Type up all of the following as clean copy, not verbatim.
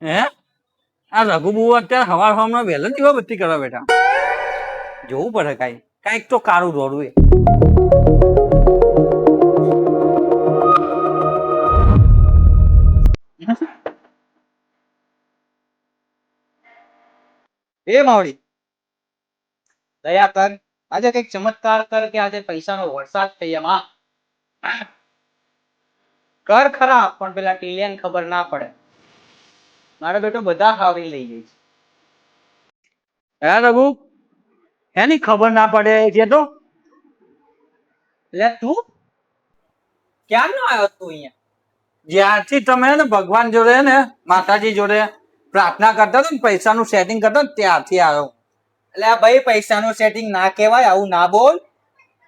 હે આ રઘુ બહુ અત્યારે હવાર હવામાં વહેલો દીવાબત્તી કરવા બેઠા. જોવું પડે કાંઈક તો કાળું દોડવું એ. એ માવડી દયા કર, આજે કઈક ચમત્કાર કર કે આજે પૈસાનો વરસાદ થઈ એમાં કર ખરા, પણ પેલા ટીલિયાને ખબર ના પડે. મારો બેટો બધા ખાવી લઈ જાય છે. હે રઘુ એની ખબર ના પડે છે તો એટલે તું ક્યારનો આવ્યો તું અહીંયા? જ્યારથી તમે ને ભગવાન જોડે ને માતાજી જોડે પ્રાર્થના કરતા હતા ને પૈસાનું સેટિંગ કરતા ને ત્યારથી આવ્યો. એટલે આ ભાઈ પૈસાનું સેટિંગ ના કહેવાય, આવું ના બોલ.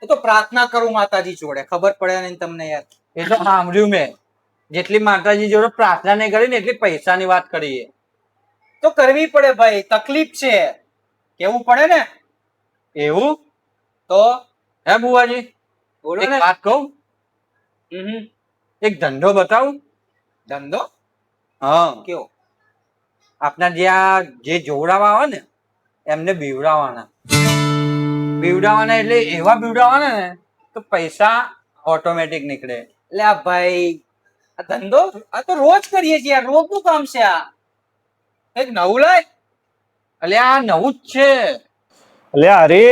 એ તો પ્રાર્થના કરું માતાજી જોડે, ખબર પડે નહીં તમને યાર. એ તો સાંભળ્યું મેં. જેટલી માતાજી જોડે પ્રાર્થના નહીં કરી ને એટલી પૈસાની વાત કરીએ. તો કરવી પડે ભાઈ, તકલીફ છે, કેવું પડે ને. એવું તો હે બુવાજી? બોલો એક ને. વાત કહું, એક ધંધો બતાવું. ધંધો હા, કેવો? આપના જે જોવડાવા આવે ને એમને બીવડાવવાના એટલે એવા બીવડાવવાના ને તો પૈસા ઓટોમેટિક નીકળે. એટલે આ ભાઈ આ ધંધો આ તો રોજ કરીએ છીએ, રોજ નું કામ છે આ. એક નવું લાય. એટલે આ નવું જ છે. અલે અરે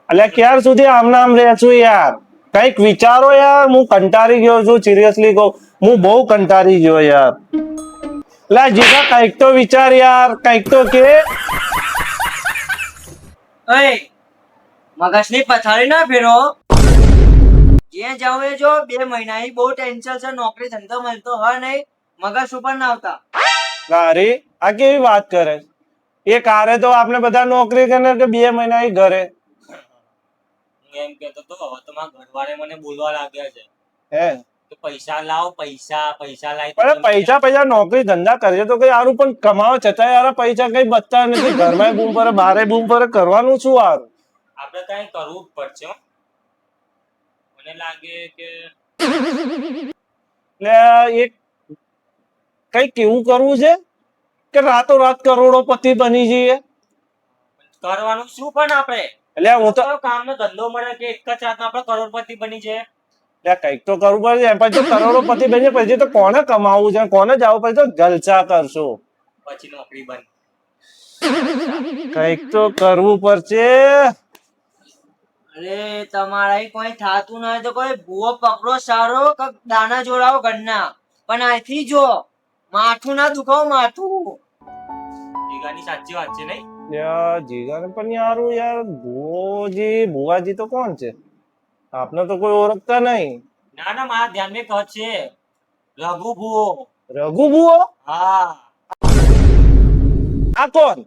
અલે ક્યાર સુધી આમ નામ રહે છું યાર? કઈક વિચારો યાર, હું કંટાળી ગયો છું. સિરિયસલી કહું, હું બહુ કંટાળી ગયો યાર. એટલે જીગા કઈક તો વિચાર યાર, કઈક તો કે. મગજની પથારી ના ફેરો. જે જાવ એ જો, 2 મહિનાની બહુ ટેન્શન છે, નોકરી ધંધો મળતો હોય નહીં, મગજ ઉપર ના આવતા. અરે આ કેવી વાત કરે? એ કારે તો આપણે બધા નોકરી કરે કે 2 મહિના ઘરે. હું એમ કેતો તો હવે તો મારા ઘરવાળે મને બોલવા લાગ્યા છે હે કે પૈસા લાવ, પૈસા લાય. પણ પૈસા નોકરી ધંધા કરીએ તો કઈ સારું, પણ કમાવા છતાં યાર પૈસા કઈ બચતા નથી. ઘરમાં બૂમ પડે, બારે બૂમ પડે, કરવાનું શું સારું? આપણે કઈ કરવું જ પડશે હો. મને લાગે કે એટલે એક કઈ કેવું કરવું છે કે રાતો રાત કરોડોપતિ બની જઈએ? કરવાનું શું પણ આપણે? એટલે હું તો કામનો ધંધો મળે કે એક જ રાતમાં આપણે કરોડપતિ બની જાય? કઈક તો કરવું પડે. પછી કરોડોપતિ બની પછી તો કોને કમાવું છે, કોને જવું? પછી તો જલસા કરશું, પછી નોકરી બંધ. કઈક તો કરવું પડશે. અરે તમારા કોઈ થાતું ના હોય તો કોઈ ભૂવો પકડો સારો, દાના જોડાવો ઘરના. પણ અહીંથી જો માથું ના દુખાવો, માથું. જીગાની સાચી વાત છે નહીં? જીગાને પણ યારું યાર, ભુવાજી તો કોણ છે? આપને તો કોઈ ઓળખતા નહીં. ના ના, મારા ધ્યાન મેં કહે છે રઘુ ભૂવો. રઘુ ભુવો? હા. આ કોણ?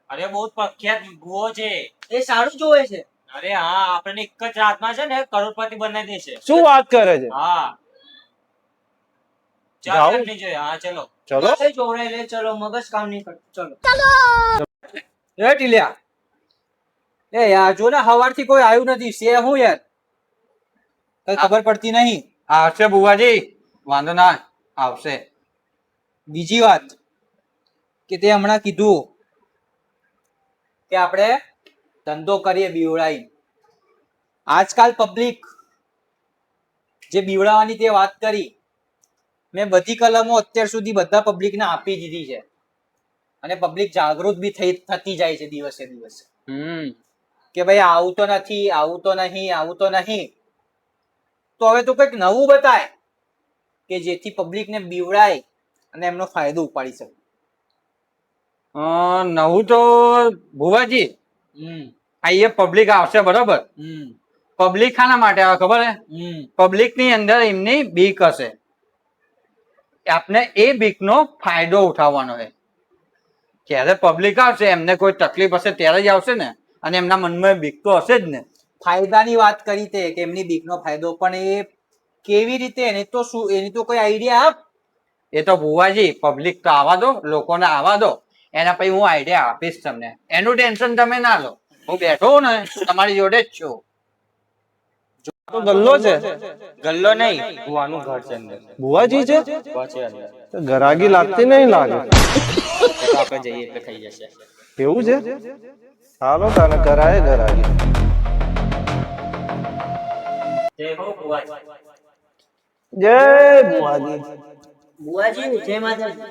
અરે બહુ પ્રખ્યાત ભૂવો છે. એ સારું જોવે છે. અરે હા, આપણને એક જ રાતમાં છે ને કરોડપતિ બનાવી દેશે. શું વાત કરે છે? હા, ચાલો જાઉં? એમની જોઈએ. હા ચલો ચલો. જોવડાઈ લે, ચલો. મગજ કામ નહીં કરતું, ચલો. એ ટીલિયા, એ યાર જો ને હવારથી કોઈ આવ્યું નથી, છે હું યાર? કઈ ખબર પડતી નહીં. આવશે બુવાજી, વાંધો ના આવશે. બીજી વાત કે તે હમણાં કીધું કે આપણે ધંધો કરીએ બીવડાઈ. આજકાલ પબ્લિક જે બીવડાવાની તે વાત કરી, મેં બધી કલમો અત્યાર સુધી બધા પબ્લિકને આપી દીધી છે, અને પબ્લિક જાગૃત બી થતી જાય છે દિવસે દિવસે. કે ભાઈ આવું તો નથી, આવું તો નહીં, આવું તો નહીં. તો હવે તો કંઈક નવું બતાય કે જેથી પબ્લિકને બીવડાય અને એમનો ફાયદો ઉપાડી શકે. નવું તો ભુવાજી અહીંયા પબ્લિક આવશે, બરોબર? પબ્લિક ખાના માટે આવે ખબર હે? પબ્લિક ની અંદર એમની બીક હશે, આપને એ બીક નો ફાયદો ઉઠાવવાનો છે. જ્યારે પબ્લિક આવશે, એમને કોઈ તકલીફ હશે ત્યારે જ આવશે ને, અને એમના મનમાં બીક તો હશે જ ને. ફાયદાની વાત કરી તે કે એમની બીકનો ફાયદો, પણ એ કેવી રીતે? એની તો શું, એની તો કોઈ આઈડિયા આપ. એ તો ભુવાજી પબ્લિક તો આવવા દો, લોકોને આવવા દો, એના પછી હું આઈડિયા આપીશ તમને. એનું ટેન્શન તમે ના લો, હું બેઠો ને તમારી જોડે જ છું. તો ગલ્લો છે. ગલ્લો નહીં, ભુવાનું ઘર છે અંદર. ભુવાજી છે? છે અંદર. તો ગરાગી લાગતી નહીં લાગે. તો આપણે જઈએ એટલે થઈ જશે. એવું છે? ચાલો તને કરાય ગરાગી. જય હો ભુવાજી. જય ભુવાજી. ભુવાજી જય માતાજી.